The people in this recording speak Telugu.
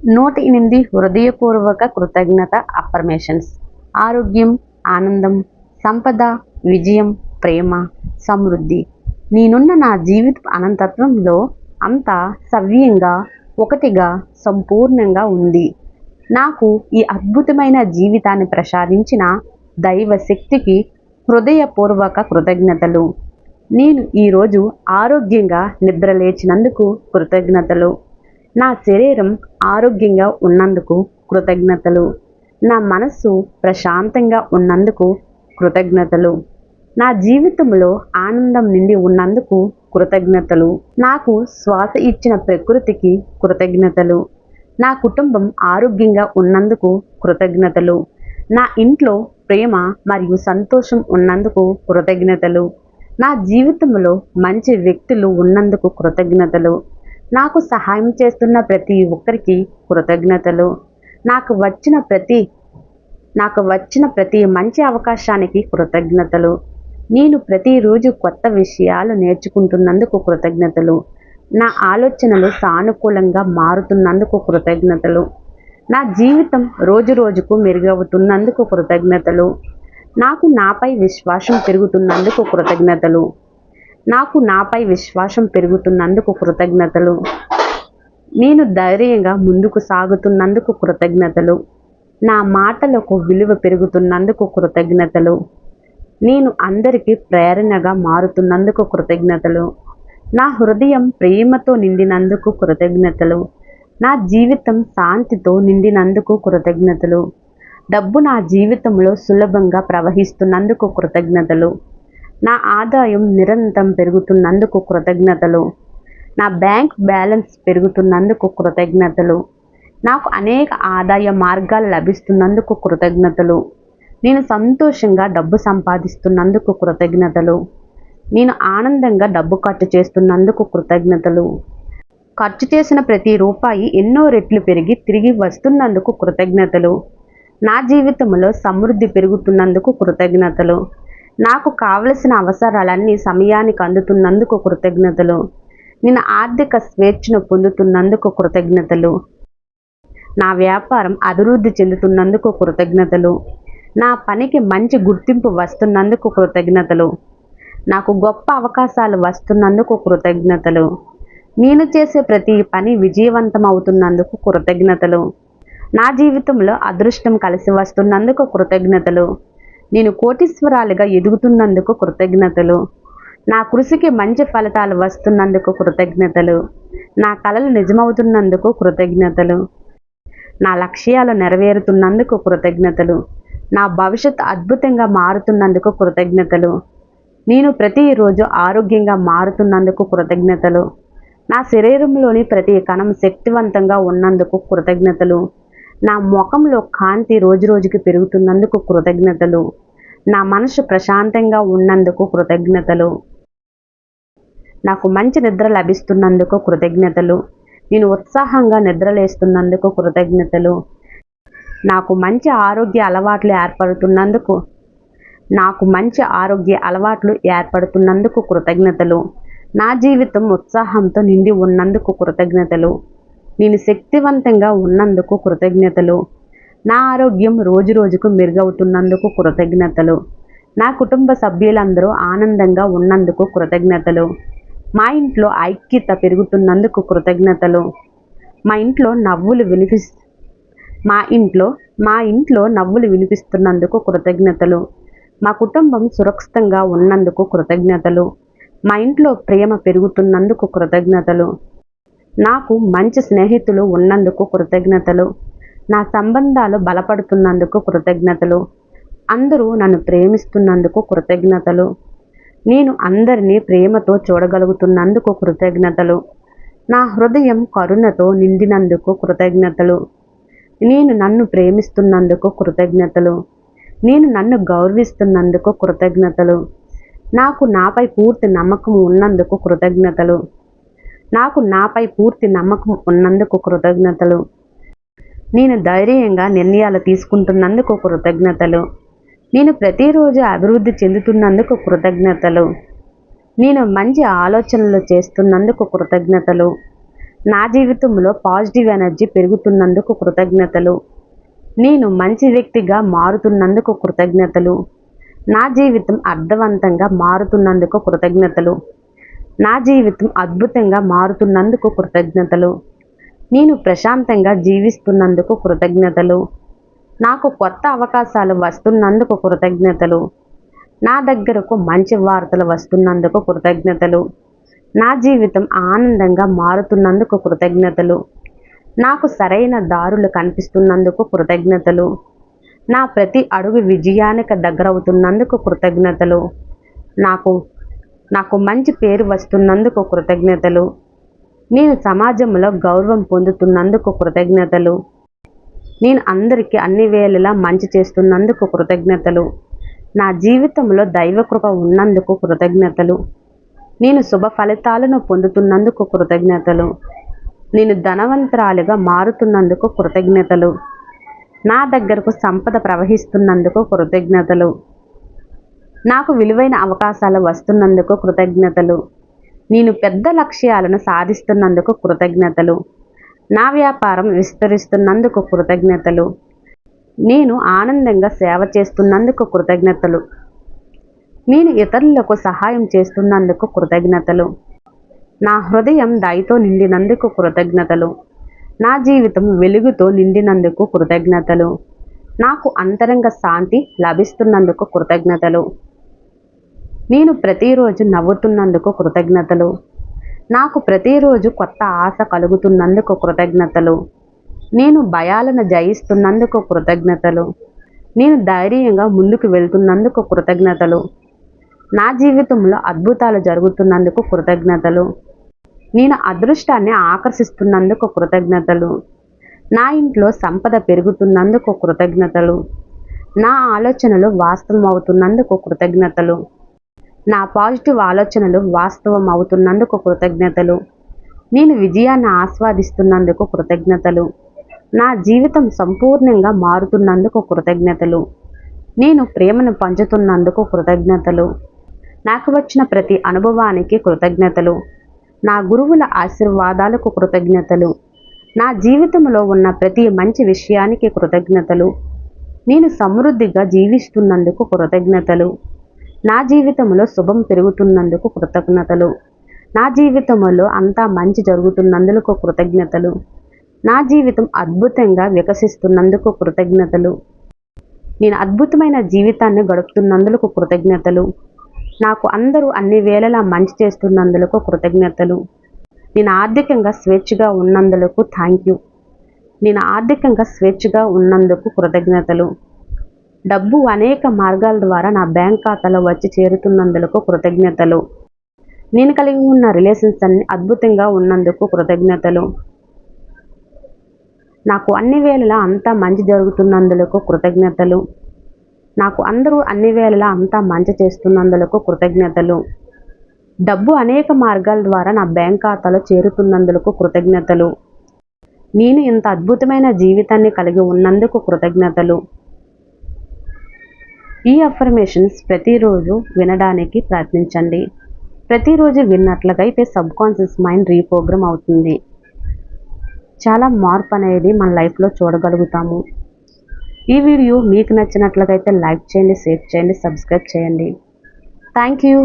108 హృదయపూర్వక కృతజ్ఞత అఫర్మేషన్స్. ఆరోగ్యం, ఆనందం, సంపద, విజయం, ప్రేమ, సమృద్ధి. నేనున్న నా జీవిత అనంతత్వంలో అంతా సవ్యంగా, ఒకటిగా, సంపూర్ణంగా ఉంది. నాకు ఈ అద్భుతమైన జీవితాన్ని ప్రసాదించిన దైవ శక్తికి హృదయపూర్వక కృతజ్ఞతలు. నేను ఈరోజు ఆరోగ్యంగా నిద్రలేచినందుకు కృతజ్ఞతలు. నా శరీరం ఆరోగ్యంగా ఉన్నందుకు కృతజ్ఞతలు. నా మనస్సు ప్రశాంతంగా ఉన్నందుకు కృతజ్ఞతలు. నా జీవితంలో ఆనందం నిండి ఉన్నందుకు కృతజ్ఞతలు. నాకు శ్వాస ఇచ్చిన ప్రకృతికి కృతజ్ఞతలు. నా కుటుంబం ఆరోగ్యంగా ఉన్నందుకు కృతజ్ఞతలు. నా ఇంట్లో ప్రేమ మరియు సంతోషం ఉన్నందుకు కృతజ్ఞతలు. నా జీవితంలో మంచి వ్యక్తులు ఉన్నందుకు కృతజ్ఞతలు. నాకు సహాయం చేస్తున్న ప్రతి ఒక్కరికి కృతజ్ఞతలు. నాకు వచ్చిన ప్రతి మంచి అవకాశానికి కృతజ్ఞతలు. నేను ప్రతిరోజు కొత్త విషయాలు నేర్చుకుంటున్నందుకు కృతజ్ఞతలు. నా ఆలోచనలు సానుకూలంగా మారుతున్నందుకు కృతజ్ఞతలు. నా జీవితం రోజురోజుకు మెరుగవుతున్నందుకు కృతజ్ఞతలు. నాకు నాపై విశ్వాసం పెరుగుతున్నందుకు కృతజ్ఞతలు. నేను ధైర్యంగా ముందుకు సాగుతున్నందుకు కృతజ్ఞతలు. నా మాటలకు విలువ పెరుగుతున్నందుకు కృతజ్ఞతలు. నేను అందరికీ ప్రేరణగా మారుతున్నందుకు కృతజ్ఞతలు. నా హృదయం ప్రేమతో నిండినందుకు కృతజ్ఞతలు. నా జీవితం శాంతితో నిండినందుకు కృతజ్ఞతలు. డబ్బు నా జీవితంలో సులభంగా ప్రవహిస్తున్నందుకు కృతజ్ఞతలు. నా ఆదాయం నిరంతరం పెరుగుతున్నందుకు కృతజ్ఞతలు. నా బ్యాంక్ బ్యాలెన్స్ పెరుగుతున్నందుకు కృతజ్ఞతలు. నాకు అనేక ఆదాయ మార్గాలు లభిస్తున్నందుకు కృతజ్ఞతలు. నేను సంతోషంగా డబ్బు సంపాదిస్తున్నందుకు కృతజ్ఞతలు. నేను ఆనందంగా డబ్బు ఖర్చు చేస్తున్నందుకు కృతజ్ఞతలు. ఖర్చు చేసిన ప్రతి రూపాయి ఎన్నో రెట్లు పెరిగి తిరిగి వస్తున్నందుకు కృతజ్ఞతలు. నా జీవితంలో సమృద్ధి పెరుగుతున్నందుకు కృతజ్ఞతలు. నాకు కావలసిన అవసరాలన్నీ సమయానికి అందుతున్నందుకు కృతజ్ఞతలు. నేను ఆర్థిక స్వేచ్ఛను పొందుతున్నందుకు కృతజ్ఞతలు. నా వ్యాపారం అభివృద్ధి చెందుతున్నందుకు కృతజ్ఞతలు. నా పనికి మంచి గుర్తింపు వస్తున్నందుకు కృతజ్ఞతలు. నాకు గొప్ప అవకాశాలు వస్తున్నందుకు కృతజ్ఞతలు. నేను చేసే ప్రతి పని విజయవంతం అవుతున్నందుకు కృతజ్ఞతలు. నా జీవితంలో అదృష్టం కలిసి వస్తున్నందుకు కృతజ్ఞతలు. నేను కోటీశ్వరాలుగా ఎదుగుతున్నందుకు కృతజ్ఞతలు. నా కృషికి మంచి ఫలితాలు వస్తున్నందుకు కృతజ్ఞతలు. నా కలలు నిజమవుతున్నందుకు కృతజ్ఞతలు. నా లక్ష్యాలు నెరవేరుతున్నందుకు కృతజ్ఞతలు. నా భవిష్యత్తు అద్భుతంగా మారుతున్నందుకు కృతజ్ఞతలు. నేను ప్రతిరోజు ఆరోగ్యంగా మారుతున్నందుకు కృతజ్ఞతలు. నా శరీరంలోని ప్రతి కణం శక్తివంతంగా ఉన్నందుకు కృతజ్ఞతలు. నా ముఖంలో కాంతి రోజురోజుకి పెరుగుతున్నందుకు కృతజ్ఞతలు. నా మనసు ప్రశాంతంగా ఉన్నందుకు కృతజ్ఞతలు. నాకు మంచి నిద్ర లభిస్తున్నందుకు కృతజ్ఞతలు. నేను ఉత్సాహంగా నిద్రలేస్తున్నందుకు కృతజ్ఞతలు. నాకు మంచి ఆరోగ్య అలవాట్లు ఏర్పడుతున్నందుకు కృతజ్ఞతలు. నా జీవితం ఉత్సాహంతో నిండి ఉన్నందుకు కృతజ్ఞతలు. నేను శక్తివంతంగా ఉన్నందుకు కృతజ్ఞతలు. నా ఆరోగ్యం రోజురోజుకు మెరుగవుతున్నందుకు కృతజ్ఞతలు. నా కుటుంబ సభ్యులందరూ ఆనందంగా ఉన్నందుకు కృతజ్ఞతలు. మా ఇంట్లో ఐక్యత పెరుగుతున్నందుకు కృతజ్ఞతలు. మా ఇంట్లో నవ్వులు వినిపిస్తున్నందుకు కృతజ్ఞతలు. మా కుటుంబం సురక్షితంగా ఉన్నందుకు కృతజ్ఞతలు. మా ఇంట్లో ప్రేమ పెరుగుతున్నందుకు కృతజ్ఞతలు. నాకు మంచి స్నేహితులు ఉన్నందుకు కృతజ్ఞతలు. నా సంబంధాలు బలపడుతున్నందుకు కృతజ్ఞతలు. అందరూ నన్ను ప్రేమిస్తున్నందుకు కృతజ్ఞతలు. నేను అందరినీ ప్రేమతో చూడగలుగుతున్నందుకు కృతజ్ఞతలు. నా హృదయం కరుణతో నిండినందుకు కృతజ్ఞతలు. నేను నన్ను ప్రేమిస్తున్నందుకు కృతజ్ఞతలు. నేను నన్ను గౌరవిస్తున్నందుకు కృతజ్ఞతలు. నాకు నాపై పూర్తి నమ్మకం ఉన్నందుకు కృతజ్ఞతలు. నేను ధైర్యంగా నిర్ణయాలు తీసుకుంటున్నందుకు కృతజ్ఞతలు. నేను ప్రతిరోజు అభివృద్ధి చెందుతున్నందుకు కృతజ్ఞతలు. నేను మంచి ఆలోచనలు చేస్తున్నందుకు కృతజ్ఞతలు. నా జీవితంలో పాజిటివ్ ఎనర్జీ పెరుగుతున్నందుకు కృతజ్ఞతలు. నేను మంచి వ్యక్తిగా మారుతున్నందుకు కృతజ్ఞతలు. నా జీవితం అర్థవంతంగా మారుతున్నందుకు కృతజ్ఞతలు. నా జీవితం అద్భుతంగా మారుతున్నందుకు కృతజ్ఞతలు. నేను ప్రశాంతంగా జీవిస్తున్నందుకు కృతజ్ఞతలు. నాకు కొత్త అవకాశాలు వస్తున్నందుకు కృతజ్ఞతలు. నా దగ్గరకు మంచి వార్తలు వస్తున్నందుకు కృతజ్ఞతలు. నా జీవితం ఆనందంగా మారుతున్నందుకు కృతజ్ఞతలు. నాకు సరైన దారులు కనిపిస్తున్నందుకు కృతజ్ఞతలు. నా ప్రతి అడుగు విజయానికి దగ్గరవుతున్నందుకు కృతజ్ఞతలు. నాకు మంచి పేరు వస్తున్నందుకు కృతజ్ఞతలు. నేను సమాజంలో గౌరవం పొందుతున్నందుకు కృతజ్ఞతలు. నేను అందరికీ అన్ని వేళలా మంచి చేస్తున్నందుకు కృతజ్ఞతలు. నా జీవితంలో దైవకృప ఉన్నందుకు కృతజ్ఞతలు. నేను శుభ ఫలితాలను పొందుతున్నందుకు కృతజ్ఞతలు. నేను ధనవంతురాలిగా మారుతున్నందుకు కృతజ్ఞతలు. నా దగ్గరకు సంపద ప్రవహిస్తున్నందుకు కృతజ్ఞతలు. నాకు విలువైన అవకాశాలు వస్తున్నందుకు కృతజ్ఞతలు. నేను పెద్ద లక్ష్యాలను సాధిస్తున్నందుకు కృతజ్ఞతలు. నా వ్యాపారం విస్తరిస్తున్నందుకు కృతజ్ఞతలు. నేను ఆనందంగా సేవ చేస్తున్నందుకు కృతజ్ఞతలు. నేను ఇతరులకు సహాయం చేస్తున్నందుకు కృతజ్ఞతలు. నా హృదయం దయతో నిండినందుకు కృతజ్ఞతలు. నా జీవితం వెలుగుతో నిండినందుకు కృతజ్ఞతలు. నాకు అంతరంగ శాంతి లభిస్తున్నందుకు కృతజ్ఞతలు. నేను ప్రతిరోజు నవ్వుతున్నందుకు కృతజ్ఞతలు. నాకు ప్రతిరోజు కొత్త ఆశ కలుగుతున్నందుకు కృతజ్ఞతలు. నేను భయాలను జయిస్తున్నందుకు కృతజ్ఞతలు. నేను ధైర్యంగా ముందుకు వెళ్తున్నందుకు కృతజ్ఞతలు. నా జీవితంలో అద్భుతాలు జరుగుతున్నందుకు కృతజ్ఞతలు. నేను అదృష్టాన్ని ఆకర్షిస్తున్నందుకు కృతజ్ఞతలు. నా ఇంట్లో సంపద పెరుగుతున్నందుకు కృతజ్ఞతలు. నా ఆలోచనలు వాస్తవం అవుతున్నందుకు కృతజ్ఞతలు. నా పాజిటివ్ ఆలోచనలు వాస్తవం అవుతున్నందుకు కృతజ్ఞతలు. నేను విజయాన్ని ఆస్వాదిస్తున్నందుకు కృతజ్ఞతలు. నా జీవితం సంపూర్ణంగా మారుతున్నందుకు కృతజ్ఞతలు. నేను ప్రేమను పంచుతున్నందుకు కృతజ్ఞతలు. నాకు వచ్చిన ప్రతి అనుభవానికి కృతజ్ఞతలు. నా గురువుల ఆశీర్వాదాలకు కృతజ్ఞతలు. నా జీవితంలో ఉన్న ప్రతి మంచి విషయానికి కృతజ్ఞతలు. నేను సమృద్ధిగా జీవిస్తున్నందుకు కృతజ్ఞతలు. నా జీవితంలో శుభం పెరుగుతున్నందుకు కృతజ్ఞతలు. నా జీవితంలో అంతా మంచి జరుగుతున్నందుకు కృతజ్ఞతలు. నా జీవితం అద్భుతంగా వికసిస్తున్నందుకు కృతజ్ఞతలు. నేను అద్భుతమైన జీవితాన్ని గడుపుతున్నందుకు కృతజ్ఞతలు. నాకు అందరూ అన్ని వేళలా మంచి చేస్తున్నందుకు కృతజ్ఞతలు. నేను ఆర్థికంగా స్వేచ్ఛగా ఉన్నందుకు థ్యాంక్ యూ. నేను ఆర్థికంగా స్వేచ్ఛగా ఉన్నందుకు కృతజ్ఞతలు. డబ్బు అనేక మార్గాల ద్వారా నా బ్యాంక్ ఖాతాలో వచ్చి చేరుతున్నందుకు కృతజ్ఞతలు. నేను కలిగి ఉన్న రిలేషన్స్ అన్ని అద్భుతంగా ఉన్నందుకు కృతజ్ఞతలు. నాకు అన్ని వేళలా అంతా మంచి జరుగుతున్నందుకు కృతజ్ఞతలు. నాకు అందరూ అన్ని వేళలా అంతా మంచి చేస్తున్నందుకు కృతజ్ఞతలు. డబ్బు అనేక మార్గాల ద్వారా నా బ్యాంక్ ఖాతాలో చేరుతున్నందుకు కృతజ్ఞతలు. నేను ఇంత అద్భుతమైన జీవితాన్ని కలిగి ఉన్నందుకు కృతజ్ఞతలు. ఈ అఫర్మేషన్స్ ప్రతిరోజు వినడానికి ప్రయత్నించండి. ప్రతిరోజు విన్నట్లయితే సబ్కాన్షియస్ మైండ్ రీప్రోగ్రామ్ అవుతుంది. చాలా మార్పు అనేది మన లైఫ్లో చూడగలుగుతాము. ఈ వీడియో మీకు నచ్చినట్లయితే లైక్ చేయండి, షేర్ చేయండి, సబ్స్క్రైబ్ చేయండి. Thank you.